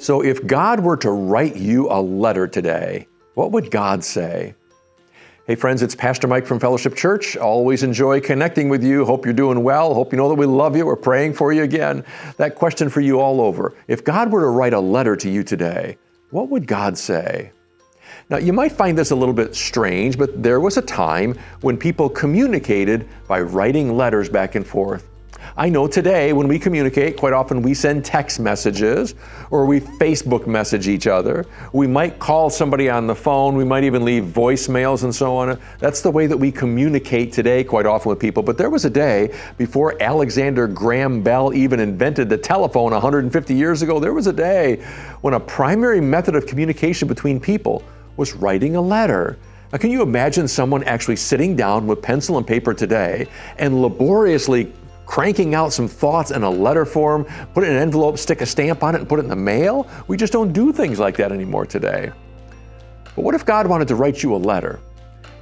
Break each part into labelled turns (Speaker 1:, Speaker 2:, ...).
Speaker 1: So if God were to write you a letter today, what would God say? Hey friends, it's Pastor Mike from Fellowship Church. Always enjoy connecting with you. Hope you're doing well. Hope you know that we love you. We're praying for you again. That question for you all over. If God were to write a letter to you today, what would God say? Now, you might find this a little bit strange, but there was a time when people communicated by writing letters back and forth. I know today when we communicate, quite often we send text messages or we Facebook message each other. We might call somebody on the phone. We might even leave voicemails and so on. That's the way that we communicate today quite often with people. But there was a day before Alexander Graham Bell even invented the telephone 150 years ago. There was a day when a primary method of communication between people was writing a letter. Now, can you imagine someone actually sitting down with pencil and paper today and laboriously cranking out some thoughts in a letter form, put it in an envelope, stick a stamp on it, and put it in the mail? We just don't do things like that anymore today. But what if God wanted to write you a letter?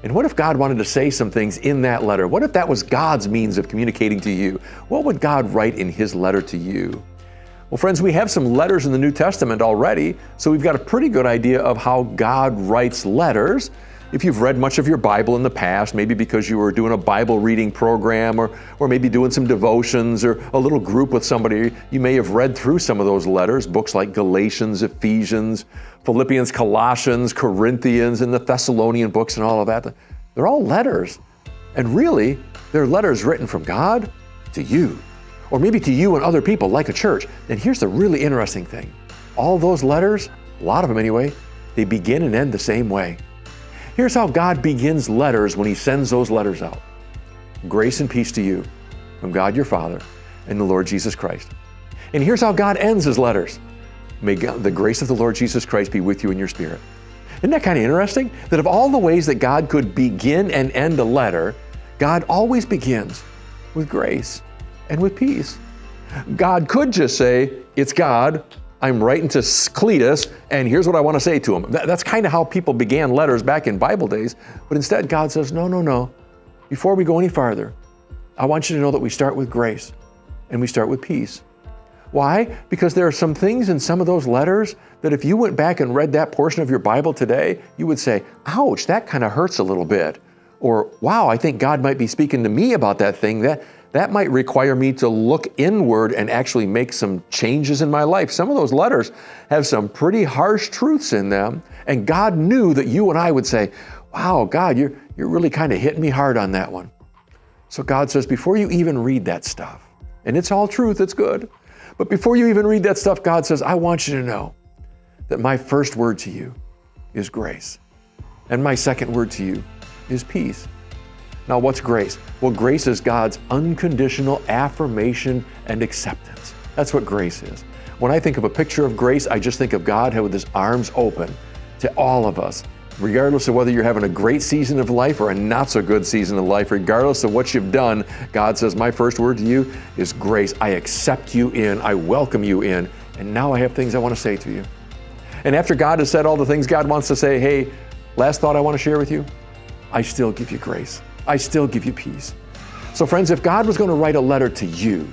Speaker 1: And what if God wanted to say some things in that letter? What if that was God's means of communicating to you? What would God write in His letter to you? Well, friends, we have some letters in the New Testament already, so we've got a pretty good idea of how God writes letters. If you've read much of your Bible in the past, maybe because you were doing a Bible reading program or maybe doing some devotions or a little group with somebody, you may have read through some of those letters, books like Galatians, Ephesians, Philippians, Colossians, Corinthians, and the Thessalonian books and all of that. They're all letters. And really, they're letters written from God to you, or maybe to you and other people like a church. And here's the really interesting thing. All those letters, a lot of them anyway, they begin and end the same way. Here's how God begins letters when He sends those letters out. Grace and peace to you from God your Father and the Lord Jesus Christ. And here's how God ends His letters. May the grace of the Lord Jesus Christ be with you in your spirit. Isn't that kind of interesting? That of all the ways that God could begin and end a letter, God always begins with grace and with peace. God could just say, it's God, I'm writing to Cletus, and here's what I want to say to him. That's kind of how people began letters back in Bible days. But instead, God says, no. Before we go any farther, I want you to know that we start with grace and we start with peace. Why? Because there are some things in some of those letters that if you went back and read that portion of your Bible today, you would say, ouch, that kind of hurts a little bit. Or, wow, I think God might be speaking to me about that thing. That might require me to look inward and actually make some changes in my life. Some of those letters have some pretty harsh truths in them, and God knew that you and I would say, wow, God, you're really kind of hitting me hard on that one. So God says, before you even read that stuff, and it's all truth, it's good, but before you even read that stuff, God says, I want you to know that my first word to you is grace, and my second word to you is peace. Now, what's grace? Well, grace is God's unconditional affirmation and acceptance. That's what grace is. When I think of a picture of grace, I just think of God with His arms open to all of us, regardless of whether you're having a great season of life or a not so good season of life, regardless of what you've done. God says, my first word to you is grace. I accept you in, I welcome you in, and now I have things I want to say to you. And after God has said all the things God wants to say, hey, last thought I want to share with you, I still give you grace. I still give you peace. So friends, if God was going to write a letter to you,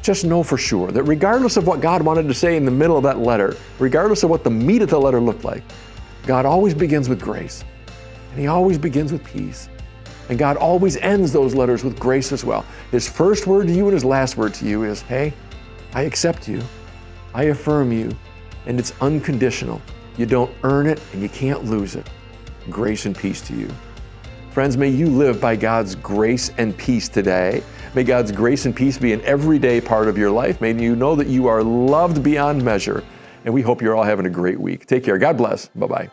Speaker 1: just know for sure that regardless of what God wanted to say in the middle of that letter, regardless of what the meat of the letter looked like, God always begins with grace, and He always begins with peace. And God always ends those letters with grace as well. His first word to you and His last word to you is, hey, I accept you, I affirm you, and it's unconditional. You don't earn it and you can't lose it. Grace and peace to you. Friends, may you live by God's grace and peace today. May God's grace and peace be an everyday part of your life. May you know that you are loved beyond measure. And we hope you're all having a great week. Take care. God bless. Bye-bye.